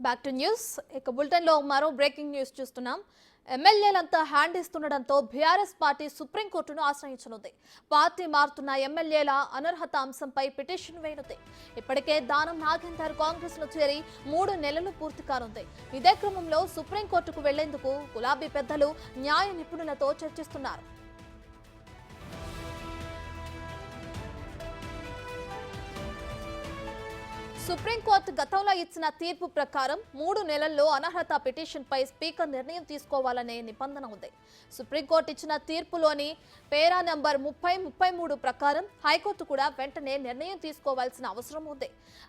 Back to news. ఇక బులెటిన్లో మరో బ్రేకింగ్ న్యూస్ చూస్తున్నాం. ఎమ్మెల్యేలంతా హ్యాండ్ ఇస్తుండటంతో బీఆర్ఎస్ పార్టీ సుప్రీంకోర్టును ఆశ్రయించనుంది. పార్టీ మారుతున్న ఎమ్మెల్యేల అనర్హత అంశంపై పిటిషన్ వేయనుంది. ఇప్పటికే దానం నాగేందర్ కాంగ్రెస్ లో చేరి 3 నెలలు పూర్తి కానుంది. ఇదే క్రమంలో సుప్రీంకోర్టుకు వెళ్లేందుకు గులాబీ పెద్దలు న్యాయ నిపుణులతో చర్చిస్తున్నారు. సుప్రీంకోర్టు గతంలో ఇచ్చిన తీర్పు ప్రకారం 3 నెలల్లో అనర్హత పిటిషన్పై స్పీకర్ నిర్ణయం తీసుకోవాలనే నిబంధన ఉంది. సుప్రీంకోర్టు ఇచ్చిన తీర్పులోని పేరా నంబర్ 30-33 ప్రకారం హైకోర్టు కూడా వెంటనే నిర్ణయం తీసుకోవాల్సిన అవసరం ఉంది.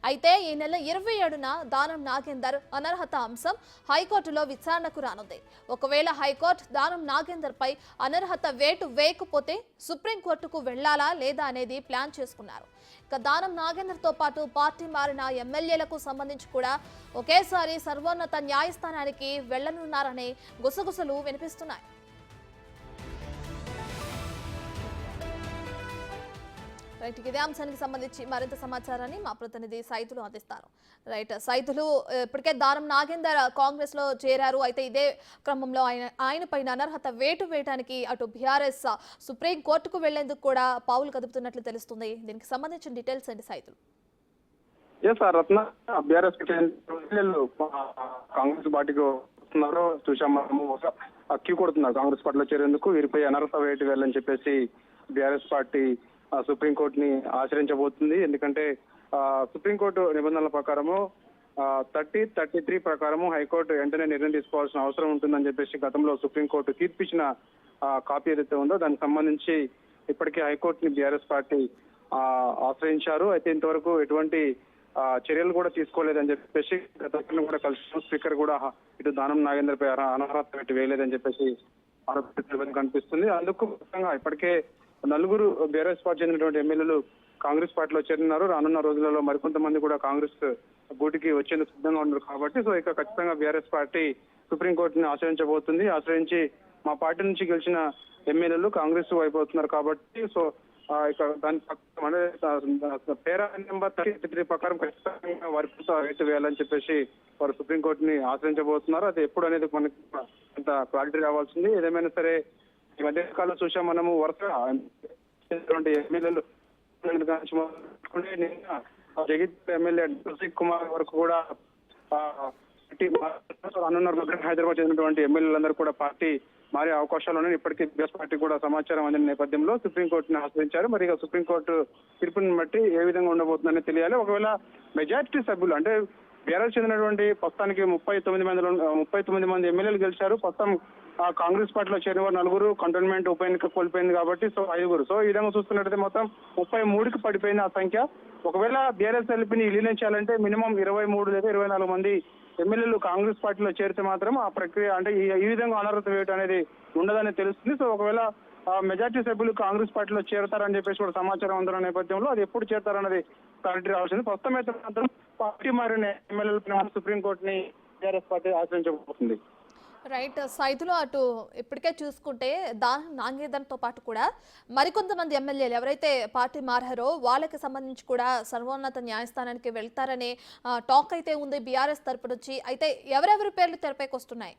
అయితే ఈ నెల 27న దానం నాగేందర్ అనర్హత అంశం హైకోర్టులో విచారణకు రానుంది. ఒకవేళ హైకోర్టు దానం నాగేందర్ పై అనర్హత వేటు వేయకపోతే సుప్రీంకోర్టుకు వెళ్లాలా లేదా అనేది ప్లాన్ చేసుకున్నారు. ఇక దానం నాగేందర్ తో పాటు పార్టీ మారిన ఎమ్మెల్యేలకు సంబంధించి కూడా ఒకేసారి సర్వోన్నత న్యాయస్థానానికి వెళ్లనున్నారనే గుసగుసలు వినిపిస్తున్నాయి. రైట్, ఇదే అంశానికి సంబంధించి మరింత సమాచారాన్ని మా ప్రతినిధి సైతులు అందిస్తారు. రైట్ సైతులు, ఇప్పటికే దానం నాగేందర్ కాంగ్రెస్ లో చేరారు. అయితే ఇదే క్రమంలో ఆయన పైన అనర్హత వేటు వేయడానికి అటు బీఆర్ఎస్ సుప్రీం కోర్టుకు వెళ్లేందుకు కూడా పావులు కదుపుతున్నట్లు తెలుస్తుంది. దీనికి సంబంధించిన డీటెయిల్స్ ఏంటి సైతులు? రత్న బీఆర్ఎస్ కాంగ్రెస్ పార్టీకి వస్తున్నారు. చూసాం మనము క్యూ కొడుతున్నారు కాంగ్రెస్ పార్టీలో చేరేందుకు. వీరిపై అనర్హత వేటు వేయాలని చెప్పేసి బీఆర్ఎస్ పార్టీ సుప్రీంకోర్టుని ఆశ్రయించబోతుంది. ఎందుకంటే సుప్రీంకోర్టు నిబంధనల ప్రకారము 30-33 ప్రకారము హైకోర్టు వెంటనే నిర్ణయం తీసుకోవాల్సిన అవసరం ఉంటుందని చెప్పేసి గతంలో సుప్రీంకోర్టు తీర్పిచ్చిన కాపీ ఏదైతే ఉందో దానికి సంబంధించి ఇప్పటికే హైకోర్టుని బీఆర్ఎస్ పార్టీ ఆశ్రయించారు. అయితే ఇంతవరకు ఎటువంటి చర్యలు కూడా తీసుకోలేదని చెప్పేసి గతంలో కూడా కలిసి స్పీకర్ కూడా ఇటు దానం నాగేందర్ పై అనర్హత వేటు వేయలేదని చెప్పేసి ఆరోపణ కనిపిస్తుంది. అందుకు ఇప్పటికే 4 బీఆర్ఎస్ పార్టీ చెందినటువంటి ఎమ్మెల్యేలు కాంగ్రెస్ పార్టీలో చేరినారు. రానున్న రోజులలో మరికొంతమంది కూడా కాంగ్రెస్ గూటికి వచ్చేందుకు సిద్ధంగా ఉన్నారు. కాబట్టి సో ఇక ఖచ్చితంగా బీఆర్ఎస్ పార్టీ సుప్రీంకోర్టుని ఆశ్రయించబోతుంది. ఆశ్రయించి మా పార్టీ నుంచి గెలిచిన ఎమ్మెల్యేలు కాంగ్రెస్ వైపు అవుతున్నారు. కాబట్టి సో ఇక దాని పేరా నెంబర్ 33 ప్రకారం ఖచ్చితంగా వారికి వేటు వేయాలని చెప్పేసి వారు సుప్రీంకోర్టుని ఆశ్రయించబోతున్నారు. అది ఎప్పుడు అనేది మనకి అంత క్లారిటీ రావాల్సింది. ఏదేమైనా సరే ఈ మధ్య కాలంలో చూసాం మనము వరుసగా ఎమ్మెల్యేలు జగిత్ ఎమ్మెల్యే తులసి కుమార్ వరకు కూడా హైదరాబాద్ చెందినటువంటి ఎమ్మెల్యేలందరూ కూడా పార్టీ మారే అవకాశాలు ఉన్నాయి. ఇప్పటికీ బీఆర్ఎస్ పార్టీ కూడా సమాచారం అందిన నేపథ్యంలో సుప్రీంకోర్టుని ఆశ్రయించారు. మరి ఇక సుప్రీంకోర్టు తీర్పుని బట్టి ఏ విధంగా ఉండబోతుందని తెలియాలి. ఒకవేళ మెజారిటీ సభ్యులు అంటే బీఆర్ఎస్ చెందినటువంటి ప్రస్తుతానికి 39 మంది ఎమ్మెల్యేలు గెలిచారు. ప్రస్తుతం కాంగ్రెస్ పార్టీలో చేరిన వారు 4 కంటోన్మెంట్ ఉప ఎన్నిక కోల్పోయింది కాబట్టి సో 5. సో ఈ విధంగా చూస్తున్నట్టయితే మొత్తం 33కి పడిపోయింది ఆ సంఖ్య. ఒకవేళ బీఆర్ఎస్ ఎల్పీని విలీనం చేయాలంటే మినిమం 23 లేదా 24 మంది ఎమ్మెల్యేలు కాంగ్రెస్ పార్టీలో చేరితే మాత్రం ఆ ప్రక్రియ అంటే ఈ విధంగా అనర్హత వేయటం అనేది ఉండదని తెలుస్తుంది. సో ఒకవేళ మెజార్టీ సభ్యులు కాంగ్రెస్ పార్టీలో చేరతారని చెప్పేసి కూడా సమాచారం అందున్న నేపథ్యంలో అది ఎప్పుడు చేరతారన్నది క్లారిటీ రావాల్సింది. ప్రస్తుతం అయితే మాత్రం పార్టీ మారిన ఎమ్మెల్యేల సుప్రీంకోర్టుని బీఆర్ఎస్ పార్టీ ఆశ్రయించబోతుంది. రైట్ సైతులు, అటు ఇప్పటికే చూసుకుంటే దానం నాగేందర్తో పాటు కూడా మరికొంతమంది ఎమ్మెల్యేలు ఎవరైతే పార్టీ మారారో వాళ్ళకి సంబంధించి కూడా సర్వోన్నత న్యాయస్థానానికి వెళ్తారనే టాక్ అయితే ఉంది బీఆర్ఎస్ తరపు నుంచి. అయితే ఎవరెవరి పేర్లు తెరపైకి వస్తున్నాయి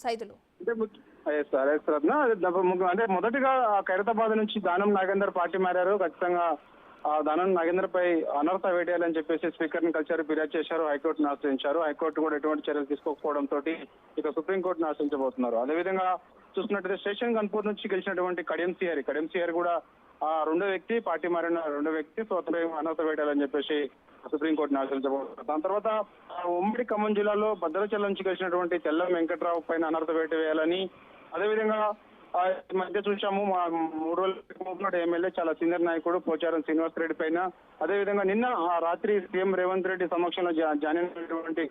సైతులు? అంటే మొదటిగా ఖైరతాబాద్ నుంచి దానం నాగేందర్ పార్టీ మారారు. ఖచ్చితంగా దానం నాగేందర్ పై అనర్హత వేటేయాలని చెప్పేసి స్పీకర్ ని కలిసారు, ఫిర్యాదు చేశారు, హైకోర్టును ఆశ్రయించారు. హైకోర్టు కూడా ఎటువంటి చర్యలు తీసుకోకపోవడంతో ఇక సుప్రీంకోర్టును ఆశ్రయించబోతున్నారు. అదేవిధంగా చూసినట్టయితే స్టేషన్ గన్పూర్ నుంచి గెలిచినటువంటి కడియం సిఆర్ కూడా రెండో వ్యక్తి, పార్టీ మారిన రెండో వ్యక్తి. సో అతను అనర్హత వేటేయాలని చెప్పేసి సుప్రీంకోర్టును ఆశ్రయించబోతున్నారు. దాని తర్వాత ఉమ్మడి ఖమ్మం జిల్లాలో భద్రాచలం నుంచి గెలిచినటువంటి తెల్లం వెంకట్రావు పైన అనర్హత వేటు వేయాలని, అదేవిధంగా ఈ మధ్య చూసాము మా 3 రోజుల ఎమ్మెల్యే చాలా సీనియర్ నాయకుడు పోచారం శ్రీనివాస్ రెడ్డి పైన, అదేవిధంగా నిన్న రాత్రి సీఎం రేవంత్ రెడ్డి సమక్షంలో జాయిన్ అయినటువంటి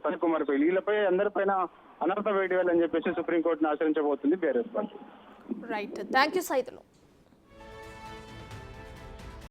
సనత్ కుమార్ పై వీళ్ళపై అందరిపైన అనర్హత వేటు వేయాలని చెప్పేసి సుప్రీంకోర్టును ఆశ్రయించబోతుంది BRS party. Right, thank you Saithulu.